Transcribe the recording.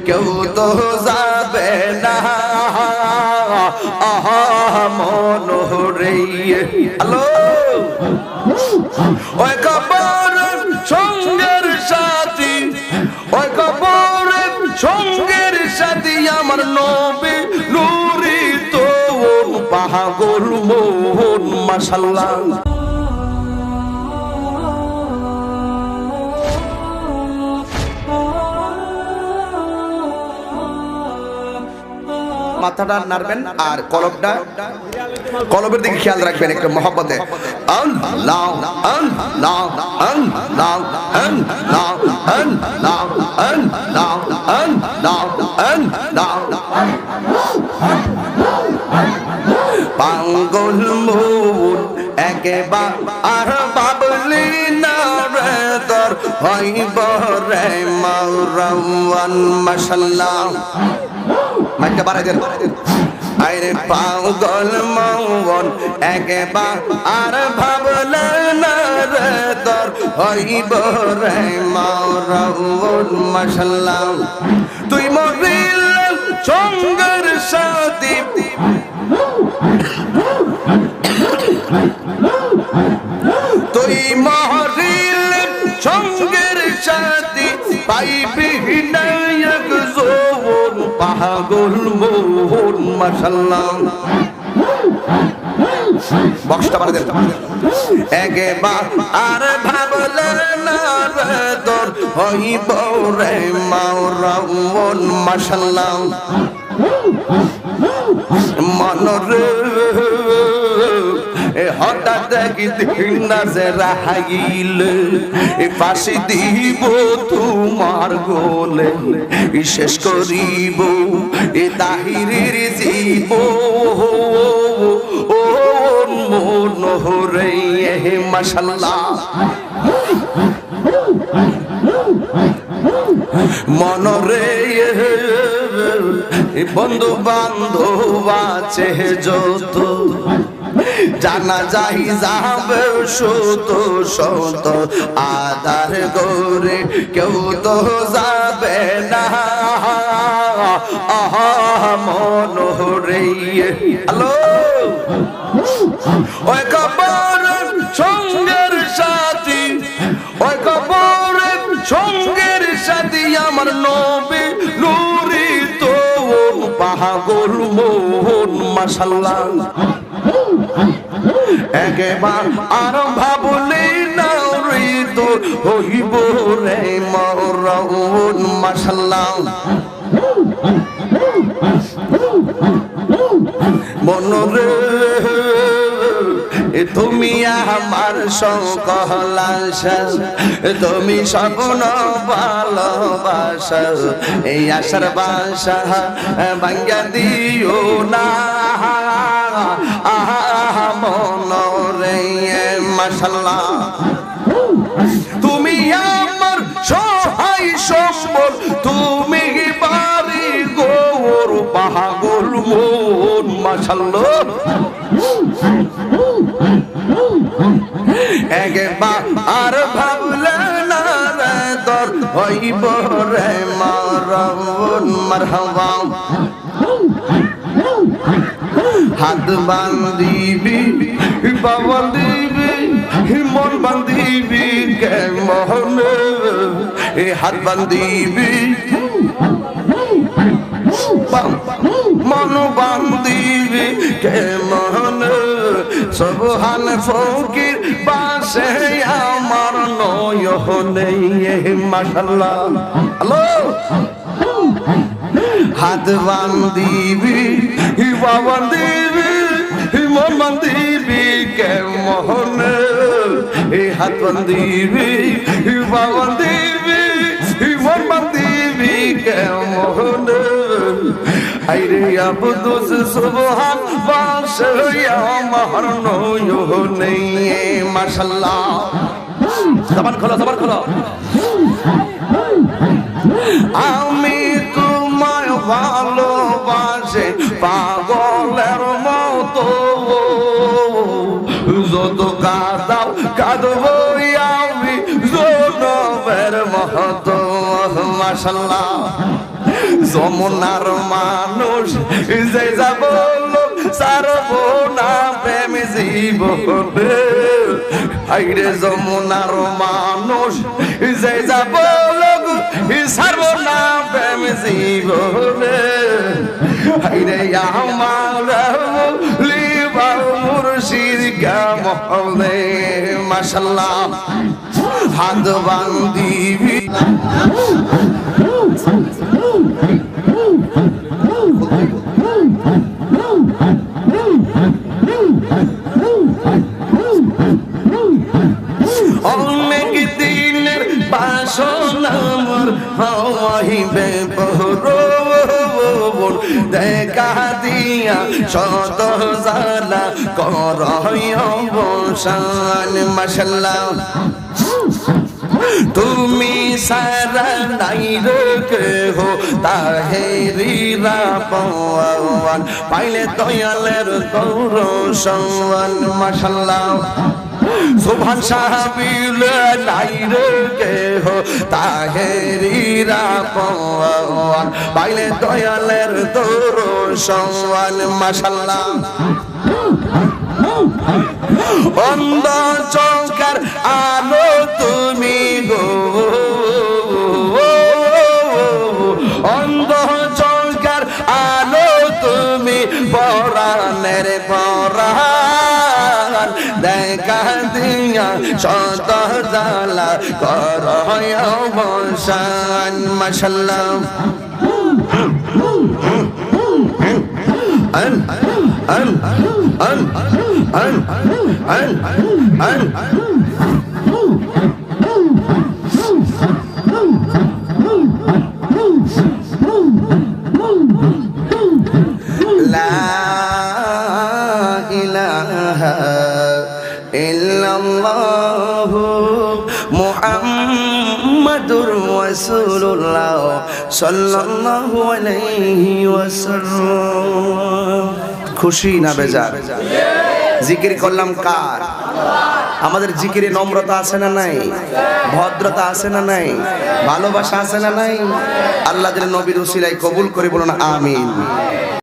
কেউ তো যাবে না মনোরে হ্যালো ওই কবরের সঙ্গের সাথী ওই কবরের সঙ্গের সাথী আমার নবী নূরি তো পাগল মোহন মাশাআল্লাহ মাথাটা নাড়বেন আর কলবের দিকে খেয়াল রাখবেন একটু মহব্বতে আল্লাহ আল্লাহ আল্লাহ আল্লাহ আল্লাহ আল্লাহ আল্লাহ আল্লাহ পাগল মন একবার আর বাবলি না রে তোর হইব রে মাওরাওয়ান মাশাআল্লাহ মাইকটা বাড়াই দেন আরে পাগল মন একবার আর ভাবলে না রে তোর হইব রে মাওরাওয়ান মাশাআল্লাহ তুই মরিল সঙ্গের সাথী তুই মরিল সঙ্গের সাথী পাইবি নায়ক জোন পাগল মোহন মাশাআল্লাহ বক্সটা বাড়া দেন একবার আর ভাবলে না রে তোর হইব রে মাওরাওয়ান মাশাআল্লাহ মনরে হঠাৎ একদিন নাজরা হাইলে ফাঁসি দিব তোমার গোলে শেষ করিব এ তাহিরের জীব ও মনোরে মাশাআল্লাহ মনরে বন্ধু বান্ধব আছে যত জানা যাই যাবে শত শত আদার গোরে কেউ তো যাবে না মনোরে হ্যালো ওই কবরের সঙ্গের সাথী ওই কবরের সঙ্গের সাথী আমার নবী নূরি তো পাগল মোহন মাশাআল্লাহ একবার আর ভাবলে না রে তো হইব রে মাওরাওয়ান মাশাআল্লাহ মনরে তুমি আমার সকল আশা তুমি স্বপ্ন ভালোবাসা এই আশার বাসা ভাঙ্গা দিও না মনরে মাশাআল্লাহ তুমি আমার সহায় সম্বল তুমি বাড়ি গোর পাগল মন মাশাআল্লাহ একবার আর ভাবলে না রে তোর হইব রে মাওরাওয়ান মারহাবা হাত বান্ধিবি বাবা দিবি মন বান্ধিবি কে মোহনে হাত বান্ধিবি মন বান্ধিবি কে মোহনে সুবহান ফকির বাসে আমার নয়নে মাশাআল্লাহ আল্লাহ হাত বান্ধিবি বাবা দিবি মন বান্ধিবি কে মোহনে হাত বান্ধিবি বাবা দিবি মন বান্ধিবি কে মোহনে আইরে আবদুস সুবহান বাসে আমার নয়নে মাশাআল্লাহ জবান খোলো আমি তোমায় ভালোবাসি পাগলের মতো যত কাঁদাও কাঁদবো আমি জনমের মতো মাশাআল্লাহ যমুনার মানুষ যে যাব সারবো না প্রেম জীবনে আইরে যমুনার মানুষ যে যাব সারবো না প্রেম জীবনে আইরে আমার লিবা মুর্শিদ কামলে মাশাআল্লাহ হাত বান্দিবি অনেক দিনের বাসনা মোর হইবে পূরণ দেখা দিয়া শত জ্বালা করয় অবসান মাশাআল্লাহ তুমি সারা নাই রে হো তাহেরিরা পাওয়ান পাইলে দয়ালের দৌরসওয়ান মাশাআল্লাহ সুবহান সাহাবীল নাই রে হো তাহেরিরা পাওয়ান পাইলে দয়ালের দৌরসওয়ান মাশাআল্লাহ অন্ধ চৌকার আলো তুমি গো অন্ধ চৌকার আলো তুমি পরাণের পরাণ দেখা দিয়া শত জ্বালা করয় অবসান মাশাআল্লাহ লা ইলাহা ইল্লাল্লাহু মুহাম্মাদুর রাসূলুল্লাহ সাল্লাল্লাহু আলাইহি ওয়াসাল্লাম খুশি না বেজার জিকির করলাম কার আমাদের জিকিরে নম্রতা আছে না নাই ভদ্রতা আছে না নাই ভালোবাসা আছে না নাই আল্লাহ যেন নবীর উসিলায় কবুল করে বলুন আমিন